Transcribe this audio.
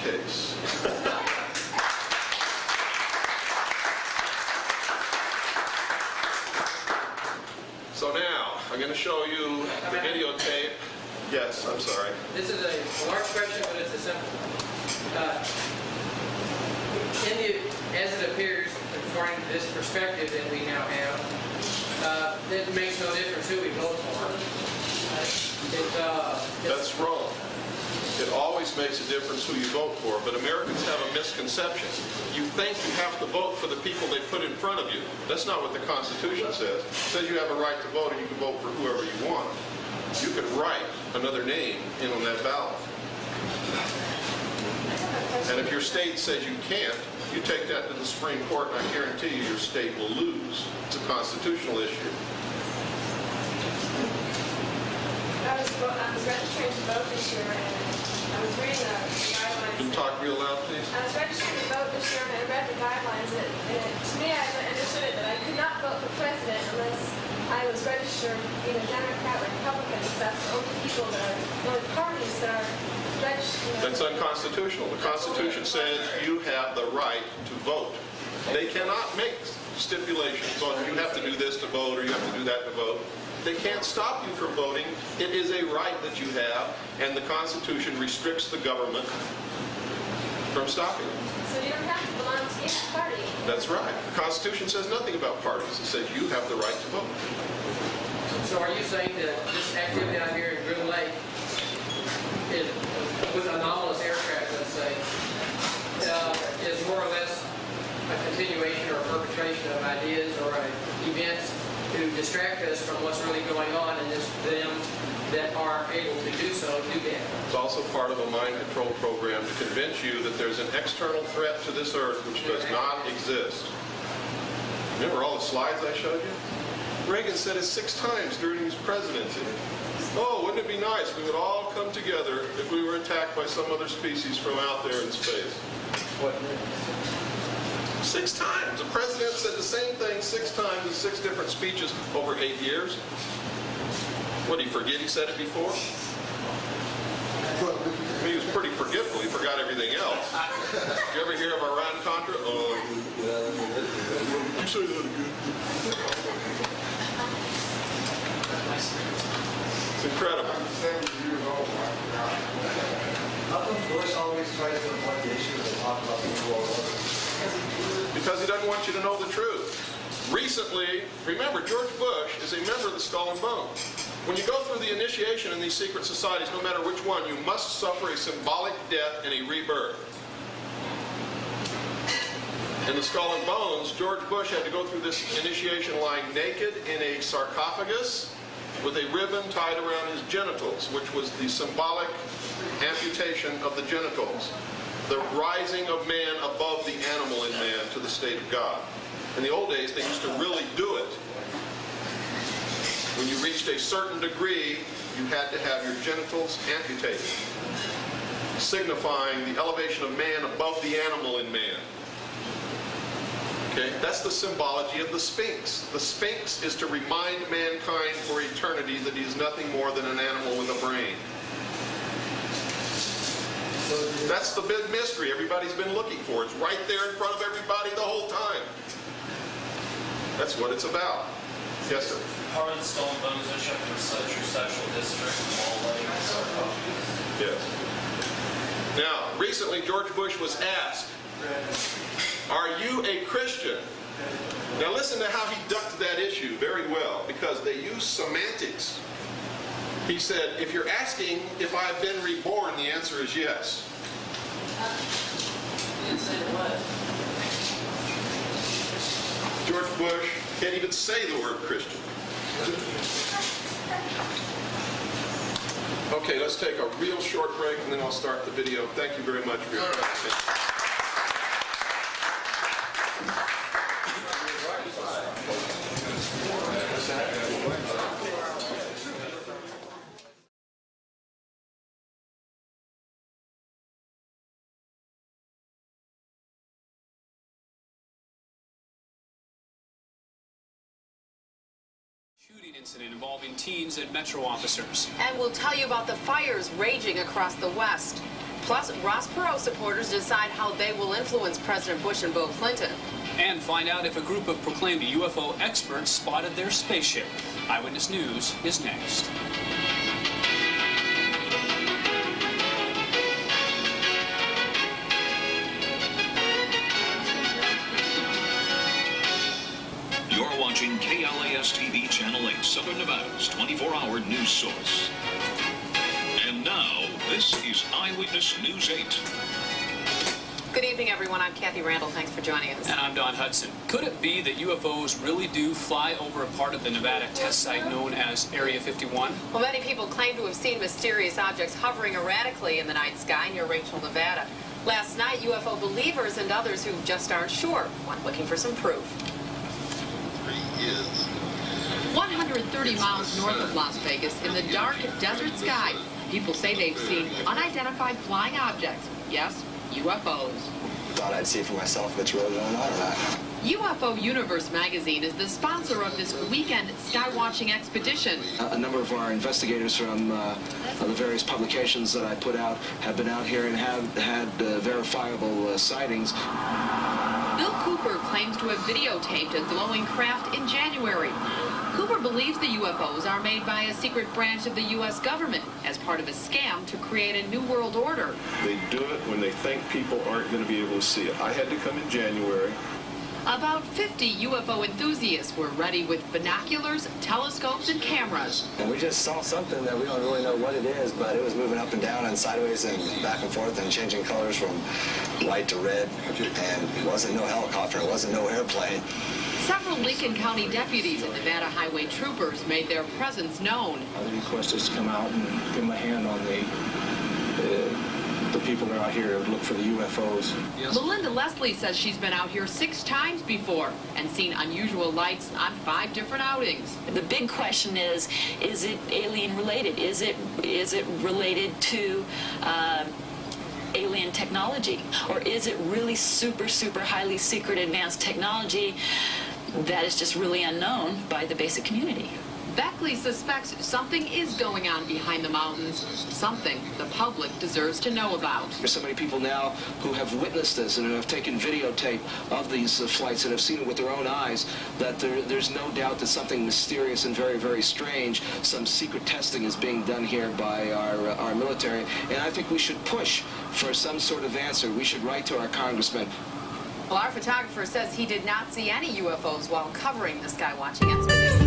case. So now, I'm going to show you the videotape. Yes, I'm sorry. This is a large question, but it's a simple one. As it appears, according to this perspective that we now have, it makes no difference who we vote for. That's wrong. It always makes a difference who you vote for, but Americans have a misconception. You think you have to vote for the people they put in front of you. That's not what the Constitution says. It says you have a right to vote and you can vote for whoever you want. You can write another name in on that ballot. And if your state says you can't, you take that to the Supreme Court and I guarantee you your state will lose. It's a constitutional issue. I was registering to vote this year, and I was reading the guidelines. Can you talk real loud, please? I was registering to vote this year, and I read the guidelines. And to me, as I understood it, that I could not vote for president unless I was registered either Democrat or Republican, because that's the only people that are, the only parties that are registered. That's unconstitutional. The Constitution says you have the right to vote. They cannot make stipulations on you have to do this to vote or you have to do that to vote. They can't stop you from voting. It is a right that you have, and the Constitution restricts the government from stopping it. So you don't have to belong to any party. That's right. The Constitution says nothing about parties. It says you have the right to vote. So are you saying that this activity out here in Groom Lake is, with anomalous aircraft, let's say, is more or less a continuation or a perpetration of ideas or events to distract us from what's really going on, and it's them that are able to do so do that? It's also part of a mind control program to convince you that there's an external threat to this earth which does not exist. Remember all the slides I showed you? Reagan said it 6 times during his presidency. Oh, wouldn't it be nice if we would all come together if we were attacked by some other species from out there in space? What? 6 times. The president said the same thing 6 times in 6 different speeches over 8 years. What, did he forget he said it before? I mean, he was pretty forgetful. He forgot everything else. Did you ever hear of Iran-Contra? Oh, you say that again. It's incredible. How come Bush always tries to avoid the issue and talk about the New World Order? Because he doesn't want you to know the truth. Recently, remember, George Bush is a member of the Skull and Bones. When you go through the initiation in these secret societies, no matter which one, you must suffer a symbolic death and a rebirth. In the Skull and Bones, George Bush had to go through this initiation lying naked in a sarcophagus with a ribbon tied around his genitals, which was the symbolic amputation of the genitals. The rising of man above the animal in man to the state of God. In the old days, they used to really do it. When you reached a certain degree, you had to have your genitals amputated, signifying the elevation of man above the animal in man. Okay? That's the symbology of the Sphinx. The Sphinx is to remind mankind for eternity that he is nothing more than an animal with a brain. That's the big mystery everybody's been looking for. It's right there in front of everybody the whole time. That's what it's about. Yes, sir? Part of the Skull and Bones issue after such your sexual district wall laying and sarcophagus. Yes. Now, recently George Bush was asked, are you a Christian? Now listen to how he ducked that issue very well, because they use semantics. He said, if you're asking if I've been reborn, the answer is yes. You didn't say what? George Bush can't even say the word Christian. Okay, let's take a real short break and then I'll start the video. Thank you very much for your attention. Shooting incident involving teens and Metro officers. And we'll tell you about the fires raging across the West. Plus, Ross Perot supporters decide how they will influence President Bush and Bill Clinton. And find out if a group of proclaimed UFO experts spotted their spaceship. Eyewitness News is next. You're watching KLAS TV Channel 8, Southern Nevada's 24-hour news source. And now, this is Eyewitness News 8. Good evening, everyone. I'm Kathy Randall. Thanks for joining us. And I'm Don Hudson. Could it be that UFOs really do fly over a part of the Nevada test site known as Area 51? Well, many people claim to have seen mysterious objects hovering erratically in the night sky near Rachel, Nevada. Last night, UFO believers and others who just aren't sure went looking for some proof. 130 miles north of Las Vegas, in the dark desert sky, people say they've seen unidentified flying objects. Yes, UFOs. Thought I'd see for myself if it's really going on or not. UFO Universe magazine is the sponsor of this weekend skywatching expedition. A number of our investigators from the various publications that I put out have been out here and have had verifiable sightings. Bill Cooper claims to have videotaped a glowing craft in January. Cooper believes the UFOs are made by a secret branch of the U.S. government as part of a scam to create a new world order. They do it when they think people aren't going to be able to see it. I had to come in January. About 50 UFO enthusiasts were ready with binoculars, telescopes, and cameras. And we just saw something that we don't really know what it is, but it was moving up and down and sideways and back and forth and changing colors from white to red. And it wasn't no helicopter, it wasn't no airplane. Several Lincoln County deputies and Nevada highway troopers made their presence known. The request is to come out and give them a hand on the people that are out here to look for the UFOs. Yes. Melinda Leslie says she's been out here 6 times before and seen unusual lights on 5 different outings. The big question is it alien related? Is it related to alien technology? Or is it really super, super highly secret advanced technology that is just really unknown by the basic community? Beckley suspects something is going on behind the mountains, something the public deserves to know about. There's so many people now who have witnessed this and who have taken videotape of these flights and have seen it with their own eyes that there's no doubt that something mysterious and very, very strange, some secret testing is being done here by our military. And I think we should push for some sort of answer. We should write to our congressman. Well, our photographer says he did not see any UFOs while covering the skywatching expedition.